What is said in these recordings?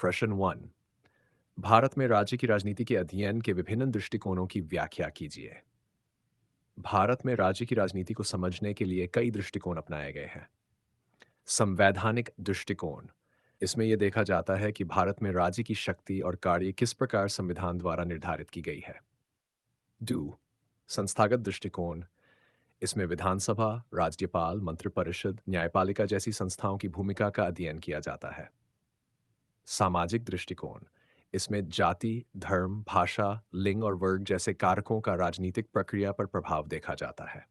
प्रश्न 1। भारत में राज्य की राजनीति के अध्ययन के विभिन्न दृष्टिकोणों की व्याख्या कीजिए। भारत में राज्य की राजनीति को समझने के लिए कई दृष्टिकोण अपनाए गए हैं। संवैधानिक दृष्टिकोण, इसमें यह देखा जाता है कि भारत में राज्य की शक्ति और कार्य किस प्रकार संविधान द्वारा निर्धारित की गई है। दो, संस्थागत दृष्टिकोण, इसमें विधानसभा, राज्यपाल, मंत्रिपरिषद, न्यायपालिका जैसी संस्थाओं की भूमिका का अध्ययन किया जाता है। सामाजिक दृष्टिकोण, इसमें जाति, धर्म, भाषा, लिंग और वर्ग जैसे कारकों का राजनीतिक प्रक्रिया पर प्रभाव देखा जाता है।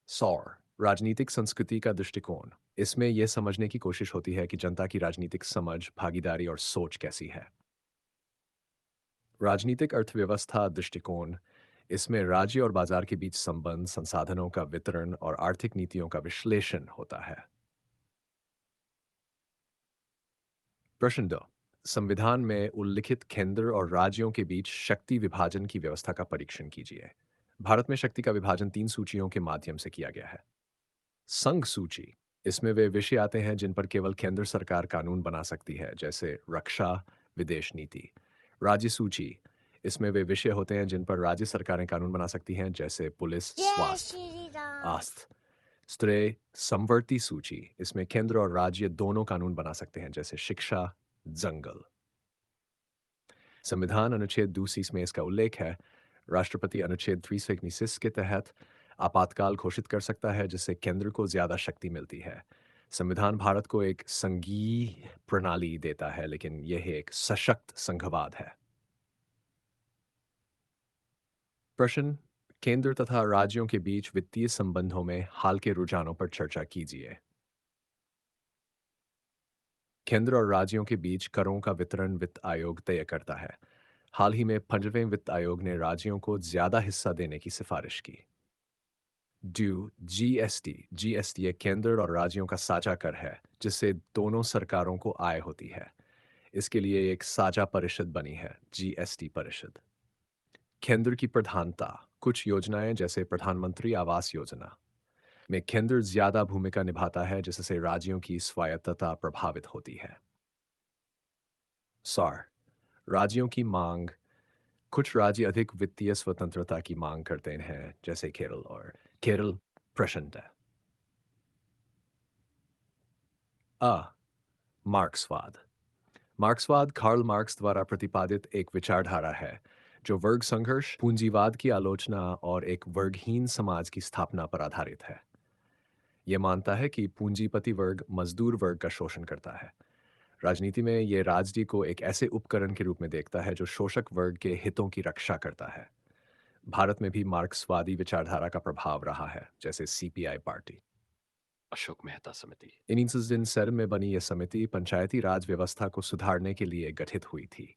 सौर राजनीतिक संस्कृति का दृष्टिकोण, इसमें यह समझने की कोशिश होती है कि जनता की राजनीतिक समझ, भागीदारी और सोच कैसी है। राजनीतिक अर्थव्यवस्था दृष्टिकोण, इसमें राज्य और बाजार के बीच संबंध, संसाधनों का वितरण और आर्थिक नीतियों का विश्लेषण होता है। प्रश्न 2। संविधान में उल्लिखित केंद्र और राज्यों के बीच शक्ति विभाजन की व्यवस्था का परीक्षण कीजिए। भारत में शक्ति का विभाजन 3 सूचियों के माध्यम से किया गया है। संघ सूची, इसमें वे विषय आते हैं जिन पर केवल केंद्र सरकार कानून बना सकती है, जैसे रक्षा, विदेश नीति। राज्य सूची, इसमें वे विषय होते हैं जिन पर राज्य सरकारें कानून बना सकती हैं, जैसे पुलिस, जय स्वास्थ्य, श्री राम। आस्थ। स्त्रे समवर्ती सूची, इसमें केंद्र और राज्य दोनों कानून बना सकते हैं, जैसे शिक्षा, जंगल। संविधान अनुच्छेद 230 में इसका उल्लेख है। राष्ट्रपति अनुच्छेद 326 के तहत आपातकाल घोषित कर सकता है, जिससे केंद्र को ज्यादा शक्ति मिलती है। संविधान भारत को एक संघीय प्रणाली देता है, लेकिन यह एक सशक्त संघवाद है। प्रश्न, केंद्र तथा राज्यों के बीच वित्तीय संबंधों में हाल के रुझानों पर चर्चा कीजिए। केंद्र और राज्यों के बीच करों का वितरण वित्त आयोग तय करता है। हाल ही में 5वें वित्त आयोग ने राज्यों को ज्यादा हिस्सा देने की सिफारिश की। ड्यू जीएसटी, जीएसटी एक केंद्र और राज्यों का साझा कर है, जिससे दोनों सरकारों को आय होती है। इसके लिए एक साझा परिषद बनी है, जीएसटी परिषद। केंद्र की प्रधानता, कुछ योजनाएं जैसे प्रधानमंत्री आवास योजना में केंद्र ज्यादा भूमिका निभाता है, जिससे राज्यों की स्वायत्तता प्रभावित होती है। सार राज्यों की मांग, कुछ राज्य अधिक वित्तीय स्वतंत्रता की मांग करते हैं, जैसे केरल प्रश्न है। अ मार्क्सवाद, मार्क्सवाद कार्ल मार्क्स द्वारा प्रतिपादित एक विचारधारा है जो वर्ग संघर्ष, पूंजीवाद की आलोचना और एक वर्गहीन समाज की स्थापना पर आधारित है। यह मानता है कि पूंजीपति वर्ग मजदूर वर्ग का शोषण करता है। राजनीति में यह राजनीति को एक ऐसे उपकरण के रूप में देखता है जो शोषक वर्ग के हितों की रक्षा करता है। भारत में भी मार्क्सवादी विचारधारा का प्रभाव रहा है, जैसे सीपीआई पार्टी। अशोक मेहता समिति, 1907 में बनी यह समिति पंचायती राज व्यवस्था को सुधारने के लिए गठित हुई थी।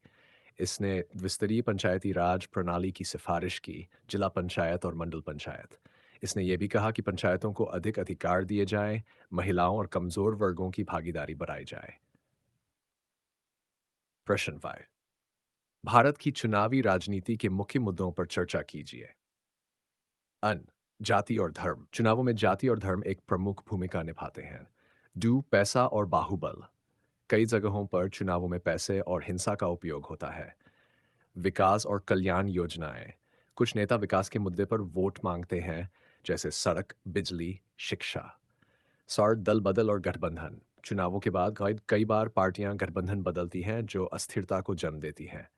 इसने द्विस्तरीय पंचायती राज प्रणाली की सिफारिश की, जिला पंचायत और मंडल पंचायत। इसने यह भी कहा कि पंचायतों को अधिक अधिकार दिए जाएं, महिलाओं और कमजोर वर्गों की भागीदारी बढ़ाई जाए। प्रश्न 5। भारत की चुनावी राजनीति के मुख्य मुद्दों पर चर्चा कीजिए। अन जाति और धर्म, चुनावों में जाति और धर्म एक प्रमुख भूमिका निभाते हैं। डू पैसा और बाहुबल, कई जगहों पर चुनावों में पैसे और हिंसा का उपयोग होता है। विकास और कल्याण योजनाएं, कुछ नेता विकास के मुद्दे पर वोट मांगते हैं, जैसे सड़क, बिजली, शिक्षा। सौर दल बदल और गठबंधन, चुनावों के बाद कई बार पार्टियां गठबंधन बदलती हैं, जो अस्थिरता को जन्म देती हैं।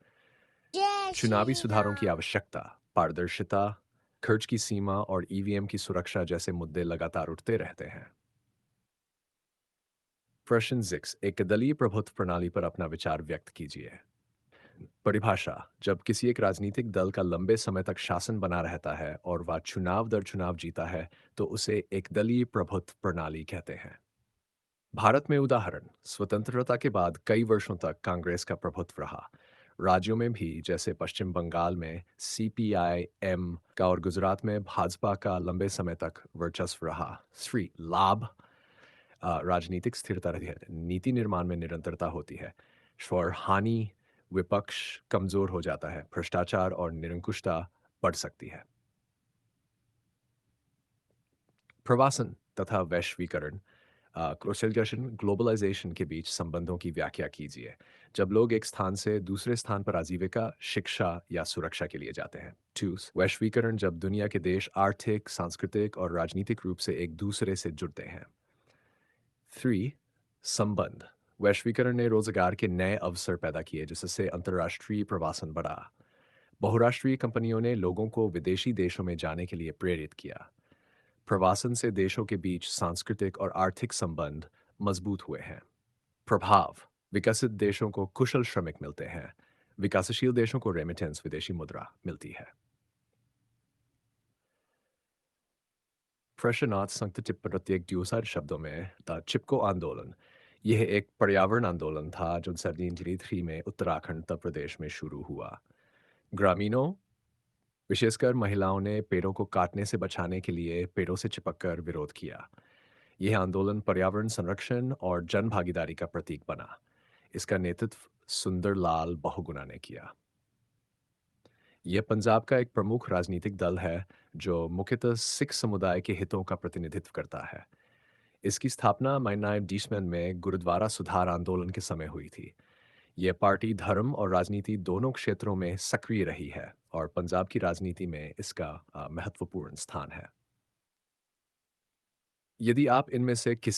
जय चुनावी श्री सुधारों की राम। आवश्यकता, पारदर्शिता, खर्च की सीमा और ईवीएम की सुरक्षा जैसे मुद्दे लगातार उठते रहते हैं। प्रश्न 6, एक दलीय प्रभुत्व प्रणाली पर अपना विचार व्यक्त कीजिए। परिभाषा, जब किसी एक राजनीतिक दल का लंबे समय तक शासन बना रहता है और वह चुनाव दर चुनाव जीता है, तो उसे एक दलीय प्रभुत्व प्रणाली कहते हैं। भारत में उदाहरण, स्वतंत्रता के बाद कई वर्षों तक कांग्रेस का प्रभुत्व रहा। राज्यों में भी, जैसे पश्चिम बंगाल में सीपीआई एम का और गुजरात में भाजपा का लंबे समय तक वर्चस्व रहा। श्री लाभ, राजनीतिक स्थिरता रहती है, नीति निर्माण में निरंतरता होती है। स्वर हानि, विपक्ष कमजोर हो जाता है, भ्रष्टाचार और निरंकुशता बढ़ सकती है। प्रवासन तथा वैश्वीकरण, क्रोशलकशन ग्लोबलाइजेशन के बीच संबंधों की व्याख्या कीजिए। जब लोग एक स्थान से दूसरे स्थान पर आजीविका, शिक्षा या सुरक्षा के लिए जाते हैं। 2 वैश्वीकरण जब दुनिया के देश आर्थिक, सांस्कृतिक और राजनीतिक रूप से एक दूसरे से जुड़ते हैं। 3 संबंध वैश्वीकरण ने रोजगार के नए अवसर पैदा किए जिससे अंतर्राष्ट्रीय प्रवासन बढ़ा। बहुराष्ट्रीय कंपनियों ने लोगों को विदेशी देशों में जाने के लिए प्रेरित किया। प्रवासन से देशों के बीच सांस्कृतिक और आर्थिक संबंध मजबूत हुए हैं। प्रभाव विकसित देशों को कुशल श्रमिक मिलते हैं। विकासशील देशों को रेमिटेंस विदेशी मुद्रा मिलती है। प्रश्नार्थ संयुक्त टिप्पणी प्रत्येक ड्यूसर शब्दों में द चिपको आंदोलन। यह एक पर्यावरण आंदोलन था जो 1783 में उत्तराखंड उत्तर प्रदेश में शुरू हुआ। ग्रामीणों विशेषकर महिलाओं ने पेड़ों को काटने से बचाने के लिए पेड़ों से चिपककर विरोध किया। यह आंदोलन पर्यावरण संरक्षण और जन भागीदारी का प्रतीक बना। इसका नेतृत्व सुंदरलाल बहुगुणा ने किया। यह पंजाब का एक प्रमुख राजनीतिक दल है जो मुख्यतः सिख समुदाय के हितों का प्रतिनिधित्व करता है। इसकी स्थापना माइनाय डीसमैन में गुरुद्वारा सुधार आंदोलन के समय हुई थी। यह पार्टी धर्म और राजनीति दोनों क्षेत्रों में सक्रिय रही है और पंजाब की राजनीति में इसका महत्वपूर्ण स्थान है। यदि आप इनमें से किसी